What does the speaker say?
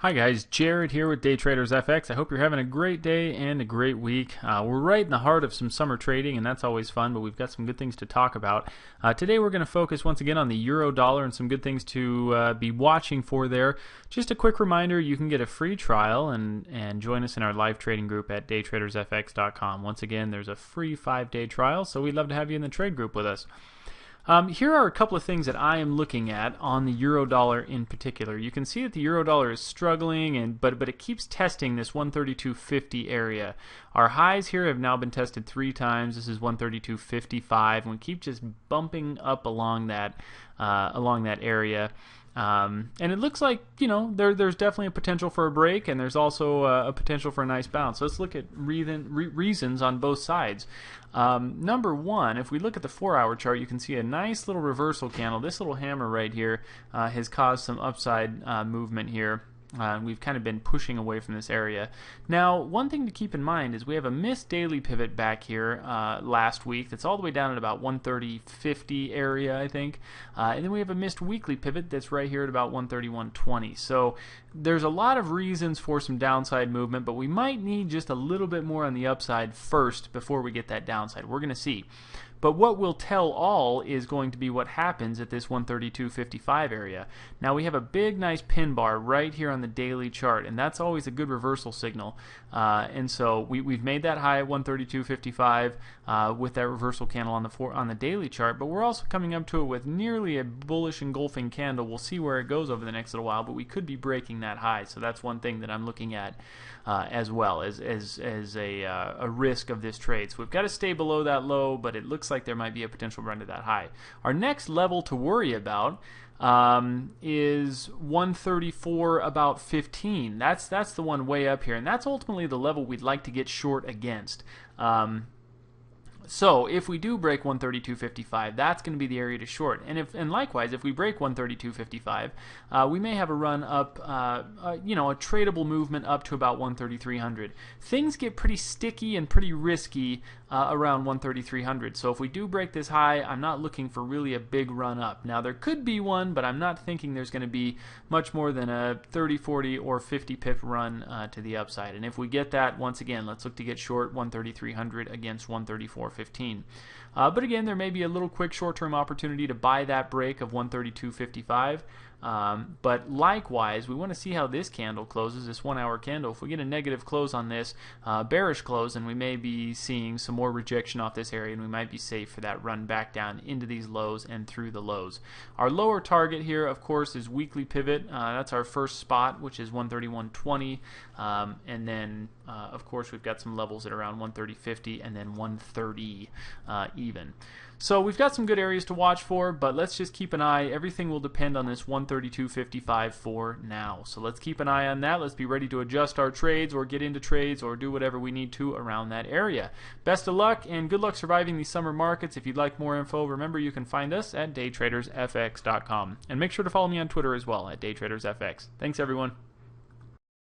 Hi guys, Jared here with Day Traders FX. I hope you're having a great day and a great week. We're right in the heart of some summer trading, and that's always fun, but we've got some good things to talk about. Today we're going to focus once again on the euro dollar and some good things to be watching for there. Just a quick reminder, you can get a free trial and join us in our live trading group at daytradersfx.com. Once again, there's a free 5-day trial, so we'd love to have you in the trade group with us. Here are a couple of things that I am looking at on the euro dollar in particular. You can see that the euro dollar is struggling, but it keeps testing this 132.50 area. Our highs here have now been tested 3 times. This is 132.55, and we keep just bumping up along that area. And it looks like, you know, there's definitely a potential for a break, and there's also a potential for a nice bounce. Let's look at reasons on both sides. Number one, if we look at the 4-hour chart, you can see a nice little reversal candle. This little hammer right here has caused some upside movement here. We've kind of been pushing away from this area. Now, one thing to keep in mind is we have a missed daily pivot back here last week that's all the way down at about 130.50 area, I think. And then we have a missed weekly pivot that's right here at about 131.20. So there's a lot of reasons for some downside movement, but we might need just a little bit more on the upside first before we get that downside. We're going to see. But what will tell all is going to be what happens at this 132.55 area. Now we have a big nice pin bar right here on the daily chart, and that's always a good reversal signal. And so we've made that high at 132.55 with that reversal candle on the daily chart, but we're also coming up to it with nearly a bullish engulfing candle. We'll see where it goes over the next little while, but we could be breaking that high. So that's one thing that I'm looking at as well as a risk of this trade. So we've got to stay below that low, but it looks like there might be a potential run to that high. Our next level to worry about is 134 about 15. That's the one way up here, and that's ultimately the level we'd like to get short against. So if we do break 132.55, that's going to be the area to short. And likewise, if we break 132.55, we may have a run up, a tradable movement up to about 133.00. Things get pretty sticky and pretty risky around 133.00. So if we do break this high, I'm not looking for really a big run up. Now there could be one, but I'm not thinking there's going to be much more than a 30, 40, or 50 pip run to the upside. And if we get that, once again, let's look to get short 133.00 against 134.15. But again, there may be a little quick short-term opportunity to buy that break of 132.55. But likewise, we want to see how this candle closes, this 1-hour candle. If we get a negative close on this, bearish close, then we may be seeing some more rejection off this area, and we might be safe for that run back down into these lows and through the lows. Our lower target here, of course, is weekly pivot. That's our first spot, which is 131.20, and then of course we've got some levels at around 130.50 and then 130 even. So we've got some good areas to watch for, but let's just keep an eye. Everything will depend on this 132.55 for now. So let's keep an eye on that. Let's be ready to adjust our trades or get into trades or do whatever we need to around that area. Best of luck and good luck surviving these summer markets. If you'd like more info, remember you can find us at daytradersfx.com. And make sure to follow me on Twitter as well at daytradersfx. Thanks everyone.